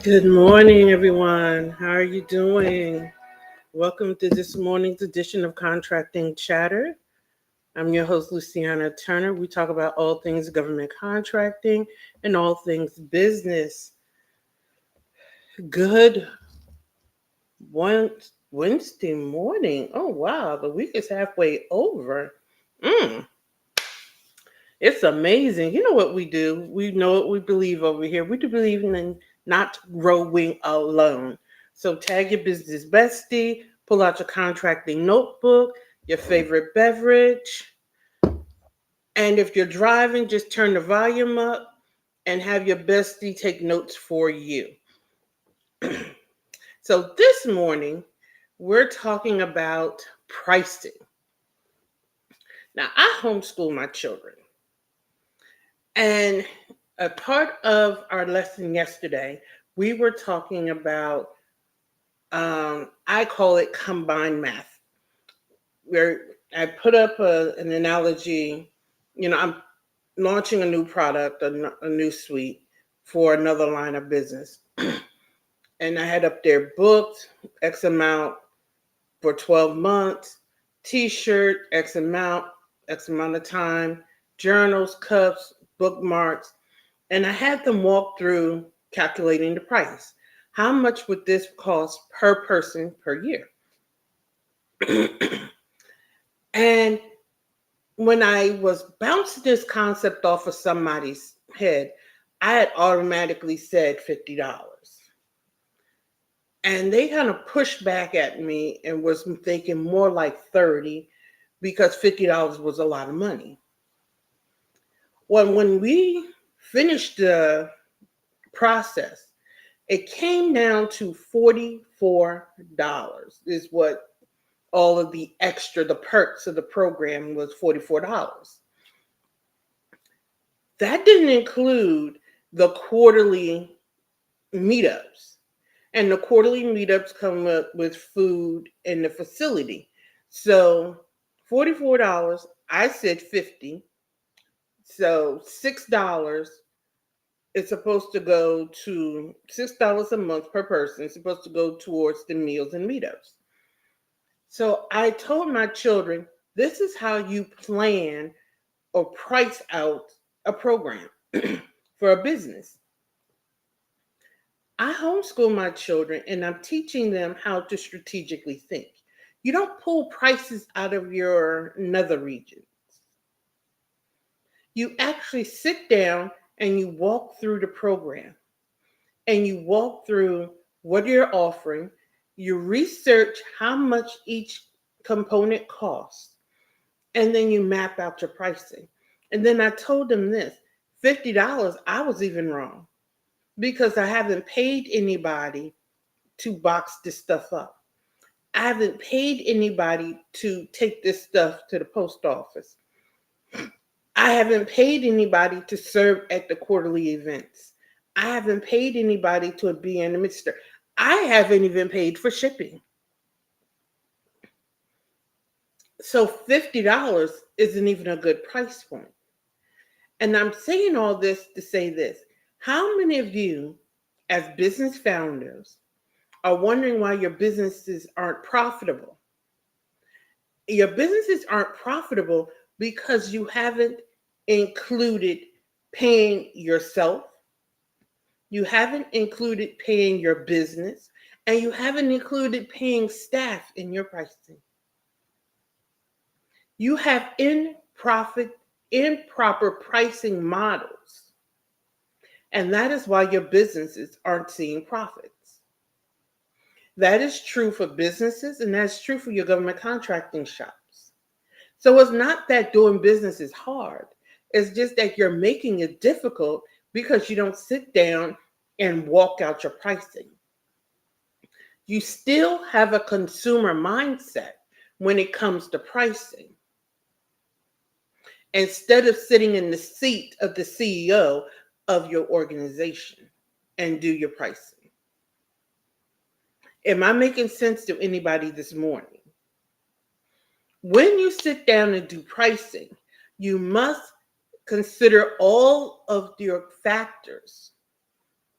Good morning, everyone. How are you doing? Welcome to this morning's edition of Contracting Chatter. I'm your host, Luciana Turner. We talk about all things government contracting and all things business. Good Wednesday morning. Oh, wow. The week is halfway over. Mm, it's amazing. You know what we do? We know what we believe over here. We do believe in not growing alone. So tag your business bestie, pull out your contracting notebook, your favorite beverage, and if you're driving, just turn the volume up and have your bestie take notes for you. So this morning, we're talking about pricing. Now, I homeschool my children. And a part of our lesson yesterday, we were talking about, I call it combined math, where I put up an analogy. I'm launching a new product, a new suite for another line of business. And I had up there booked X amount for 12 months, t-shirt, X amount of time, journals, cups, bookmarks, and I had them walk through calculating the price. How much would this cost per person per year? And when I was bouncing this concept off of somebody's head, I had automatically said $50. And they kind of pushed back at me and was thinking more like 30 because $50 was a lot of money. Well, when we finished the process, it came down to $44 is what all of the extra, the perks of the program was $44. That didn't include the quarterly meetups. And the quarterly meetups come up with food in the facility. So $44, I said 50. So $6, it's supposed to go to $6 a month per person. It's supposed to go towards the meals and meetups. So I told my children, this is how you plan or price out a program for a business. I homeschool my children and I'm teaching them how to strategically think. You don't pull prices out of your nether regions. You actually sit down and you walk through the program and you walk through what you're offering. You research how much each component costs, and then you map out your pricing. And then I told them this $50, I was even wrong because I haven't paid anybody to box this stuff up. I haven't paid anybody to take this stuff to the post office. I haven't paid anybody to serve at the quarterly events. I haven't paid anybody to be in the midst. I haven't even paid for shipping. So $50 isn't even a good price point. And I'm saying all this to say this. How many of you, as business founders, are wondering why your businesses aren't profitable? Your businesses aren't profitable because you haven't included paying yourself, you haven't included paying your business, and you haven't included paying staff in your pricing. You have improper pricing models. And that is why your businesses aren't seeing profits. That is true for businesses, and that's true for your government contracting shops. So it's not that doing business is hard. It's just that you're making it difficult because you don't sit down and walk out your pricing. You still have a consumer mindset when it comes to pricing. Instead of sitting in the seat of the CEO of your organization and do your pricing. Am I making sense to anybody this morning? When you sit down and do pricing, you must consider all of your factors,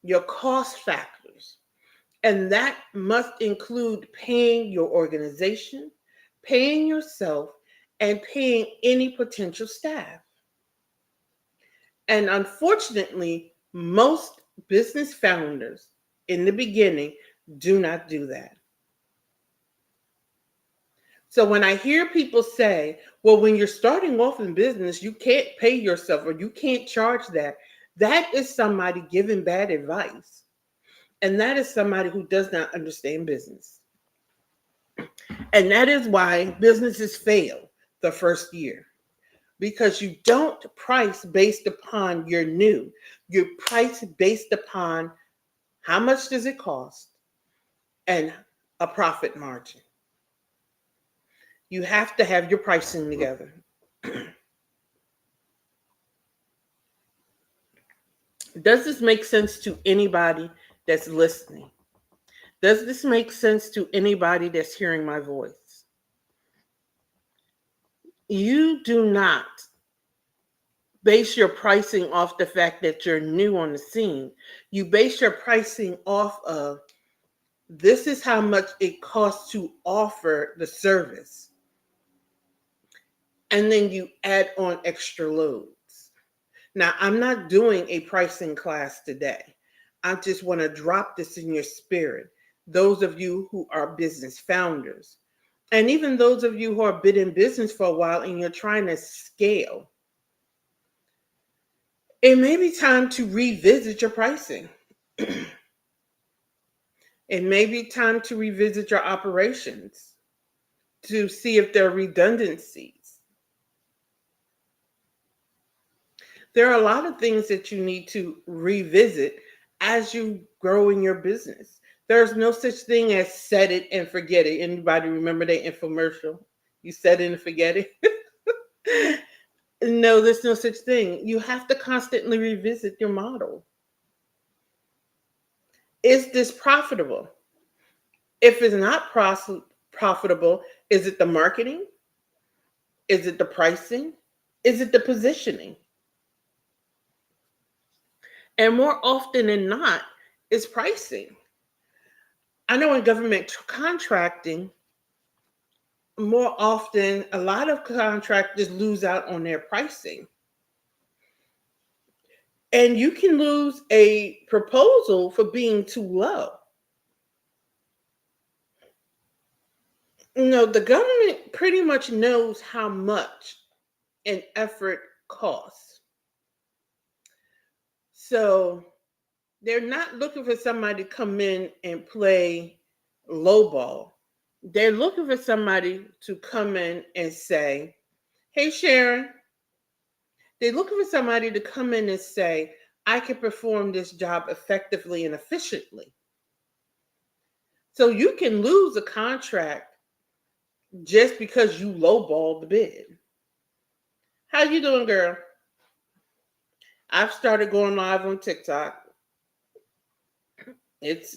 your cost factors, and that must include paying your organization, paying yourself, and paying any potential staff. And unfortunately, most business founders in the beginning do not do that. So when I hear people say, well, when you're starting off in business, you can't pay yourself or you can't charge that, that is somebody giving bad advice. And that is somebody who does not understand business. And that is why businesses fail the first year. Because you don't price based upon your new. You price based upon how much does it cost and a profit margin. You have to have your pricing together. Does this make sense to anybody that's listening? Does this make sense to anybody that's hearing my voice? You do not base your pricing off the fact that you're new on the scene. You base your pricing off of this is how much it costs to offer the service. And then you add on extra loads. Now, I'm not doing a pricing class today. I just want to drop this in your spirit. Those of you who are business founders, and even those of you who have been in business for a while and you're trying to scale, it may be time to revisit your pricing. It may be time to revisit your operations to see if there are redundancies. There are a lot of things that you need to revisit as you grow in your business. There's no such thing as set it and forget it. Anybody remember that infomercial? You set it and forget it? No, there's no such thing. You have to constantly revisit your model. Is this profitable? If it's not profitable, is it the marketing? Is it the pricing? Is it the positioning? And more often than not, it's pricing. I know in government contracting, more often, a lot of contractors lose out on their pricing. And you can lose a proposal for being too low. The government pretty much knows how much an effort costs. So they're not looking for somebody to come in and play lowball. They're looking for somebody to come in and say, hey, Sharon. They're looking for somebody to come in and say, I can perform this job effectively and efficiently. So you can lose a contract just because you lowballed the bid. How you doing, girl? I've started going live on TikTok. It's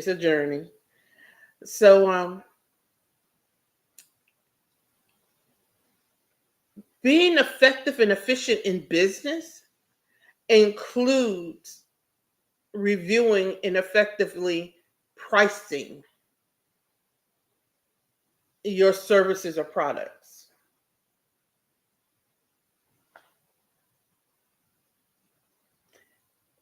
a journey. So being effective and efficient in business includes reviewing and effectively pricing your services or products.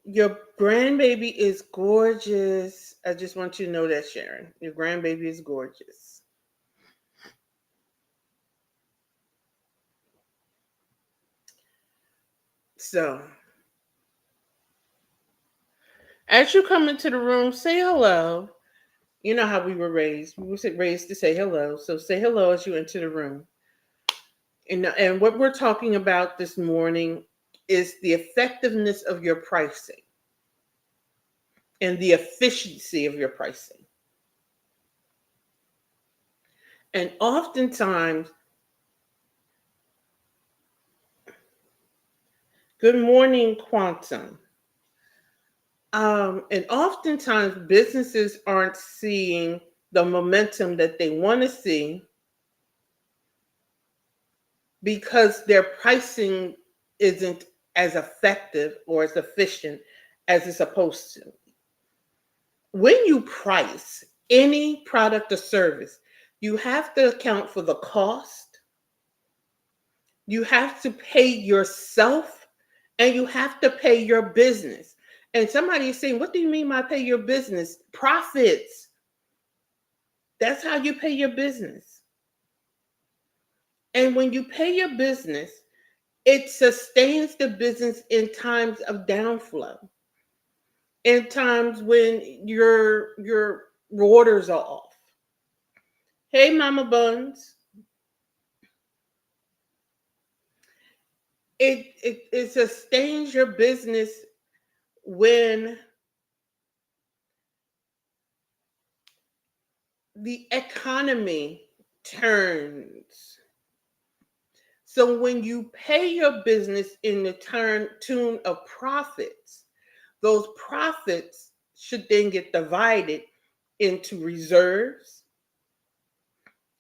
Your grandbaby is gorgeous. I just want you to know that, Sharon. Your grandbaby is gorgeous. So, as you come into the room, say hello. You know how we were raised. We were raised to say hello. So say hello as you enter the room. And what we're talking about this morning is the effectiveness of your pricing and the efficiency of your pricing. And oftentimes, good morning, Quantum. And oftentimes, businesses aren't seeing the momentum that they want to see because their pricing isn't as effective or as efficient as it's supposed to. When you price any product or service, you have to account for the cost, you have to pay yourself, and you have to pay your business. And somebody is saying, what do you mean by pay your business? Profits. That's how you pay your business. And when you pay your business, it sustains the business in times of downflow, in times when your orders are off. Hey, Mama Buns. It sustains your business when the economy turns. So when you pay your business in the tune of profits, those profits should then get divided into reserves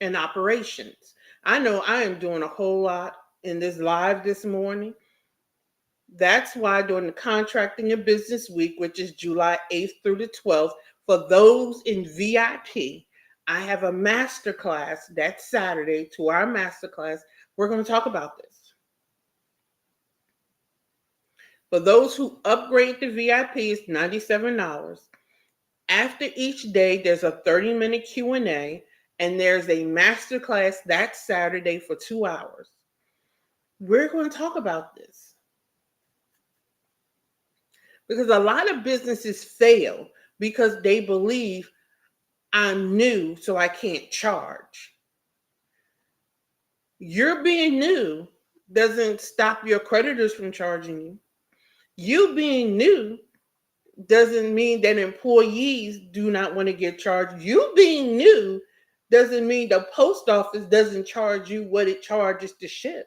and operations. I know I am doing a whole lot in this live this morning. That's why during the Contracting and Business Week, which is July 8th through the 12th, for those in VIP, I have a masterclass that Saturday. To our masterclass, we're going to talk about this. For those who upgrade to VIP, it's $97. After each day, there's a 30-minute Q&A, and there's a masterclass that Saturday for 2 hours. We're going to talk about this. Because a lot of businesses fail because they believe I'm new, so I can't charge. Your being new doesn't stop your creditors from charging you. You being new doesn't mean that employees do not want to get charged. You being new doesn't mean the post office doesn't charge you what it charges to ship.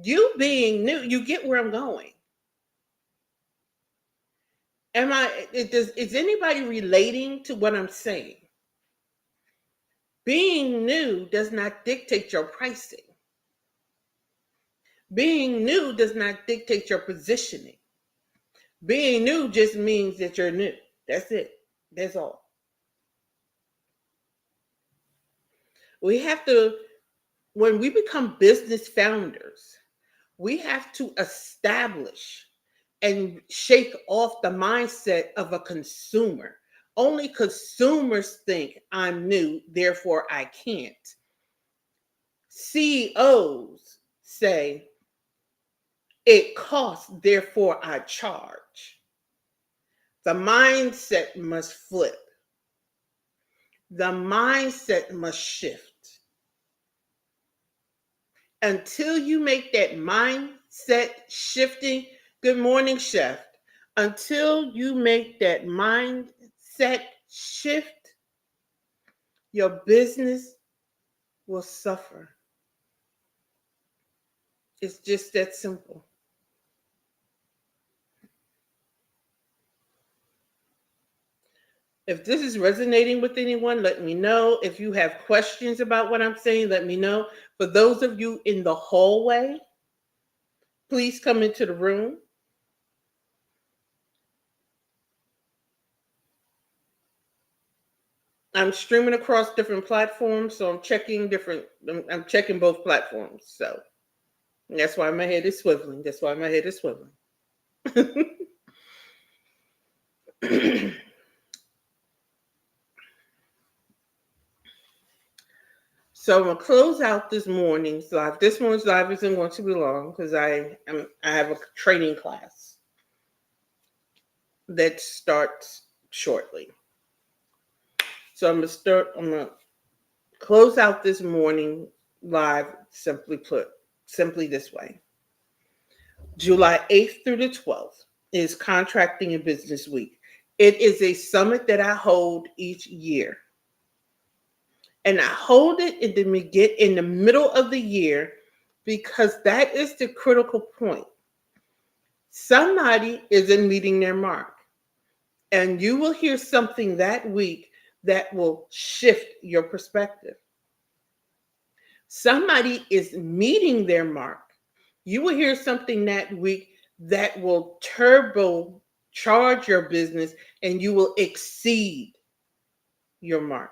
You being new, you get where I'm going. Is anybody relating to what I'm saying? Being new does not dictate your pricing. Being new does not dictate your positioning. Being new just means that you're new. That's it. That's all. We have to, when we become business founders, we have to establish and shake off the mindset of a consumer. Only consumers think I'm new, therefore I can't. CEOs say it costs, therefore I charge. The mindset must flip. The mindset must shift. Until you make that mindset shifting, good morning, chef. Until you make that mindset shift, your business will suffer. It's just that simple. If this is resonating with anyone, let me know. If you have questions about what I'm saying, let me know. For those of you in the hallway, please come into the room. I'm streaming across different platforms, so I'm checking both platforms. So that's why my head is swiveling. So I'm gonna close out this morning's live. This morning's live isn't going to be long because I have a training class that starts shortly. So I'm gonna close out this morning live simply this way. July 8th through the 12th is Contracting and Business Week. It is a summit that I hold each year. And I hold it in the middle of the year because that is the critical point. Somebody isn't meeting their mark, and you will hear something that week that will shift your perspective. Somebody is meeting their mark. You will hear something that week that will turbo charge your business and you will exceed your mark.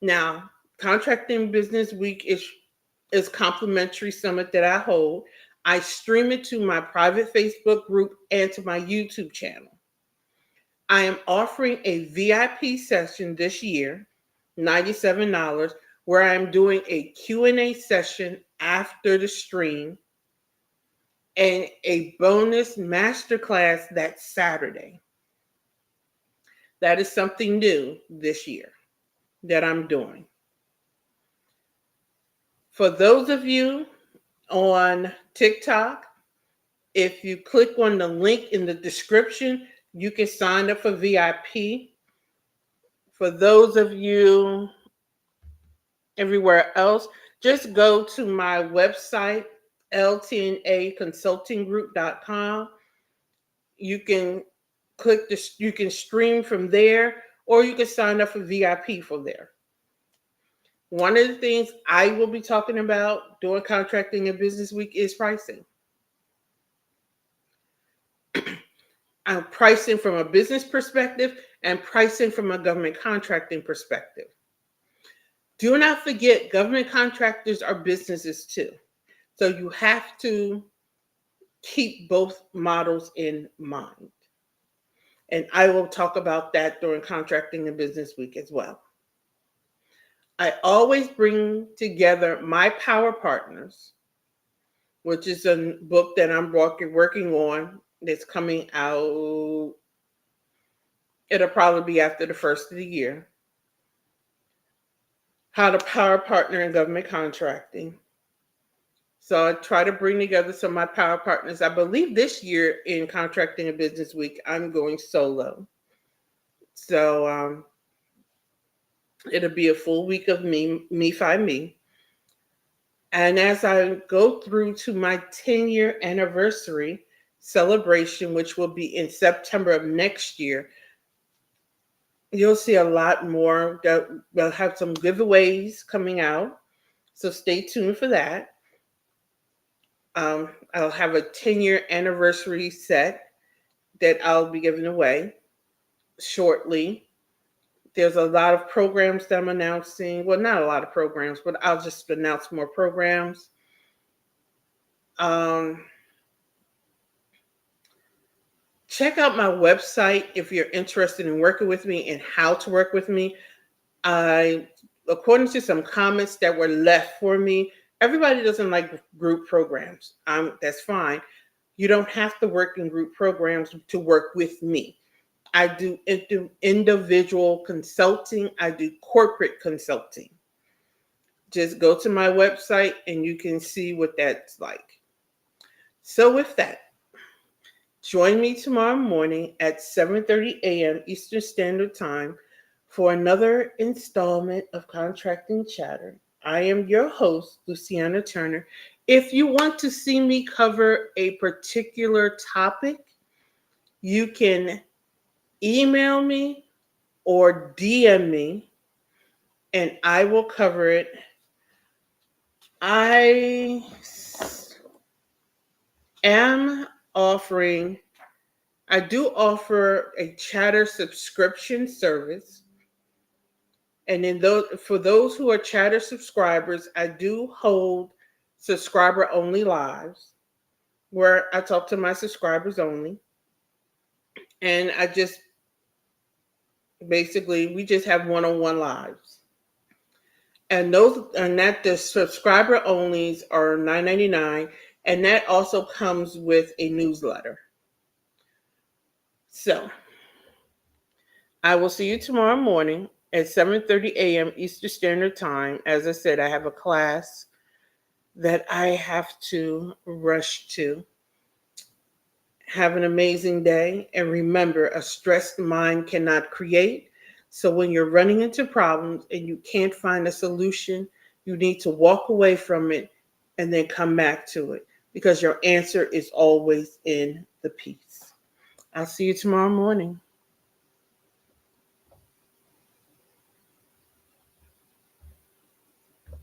Now, Contracting Business Week is complimentary summit that I hold. I stream it to my private Facebook group and to my YouTube channel. I am offering a VIP session this year, $97, where I'm doing a Q&A session after the stream and a bonus masterclass that Saturday. That is something new this year that I'm doing. For those of you on TikTok, if you click on the link in the description, you can sign up for VIP. For those of you everywhere else, just go to my website, LT&A Consulting Group.com. You can you can stream from there, or you can sign up for VIP from there. One of the things I will be talking about during Contracting and Business Week is pricing. I'm pricing from a business perspective and pricing from a government contracting perspective. Do not forget, government contractors are businesses too. So you have to keep both models in mind. And I will talk about that during Contracting and Business Week as well. I always bring together my power partners, which is a book that I'm working on that's coming out. It'll probably be after the first of the year. How to power partner in government contracting. So I try to bring together some of my power partners. I believe this year in Contracting and Business Week, I'm going solo. So it'll be a full week of me find me. And as I go through to my 10-year anniversary celebration, which will be in September of next year, you'll see a lot more. We'll have some giveaways coming out. So stay tuned for that. I'll have a 10-year anniversary set that I'll be giving away shortly. There's a lot of programs that I'm announcing. Well, not a lot of programs, but I'll just announce more programs. Check out my website if you're interested in working with me and how to work with me. According to some comments that were left for me, everybody doesn't like group programs. That's fine. You don't have to work in group programs to work with me. I do individual consulting. I do corporate consulting. Just go to my website and you can see what that's like. So with that, join me tomorrow morning at 7:30 a.m. Eastern Standard Time for another installment of Contracting Chatter. I am your host, Luciana Turner. If you want to see me cover a particular topic, you can email me or DM me, and I will cover it. I do offer a Chatter subscription service. And then for those who are Chatter subscribers, I do hold subscriber only lives where I talk to my subscribers only. And we just have one-on-one lives. And the subscriber onlys are $9.99, and that also comes with a newsletter. So I will see you tomorrow morning at 7:30 a.m. Eastern Standard Time. As I said, I have a class that I have to rush to. Have an amazing day. And remember, a stressed mind cannot create. So when you're running into problems and you can't find a solution, you need to walk away from it and then come back to it because your answer is always in the piece. I'll see you tomorrow morning.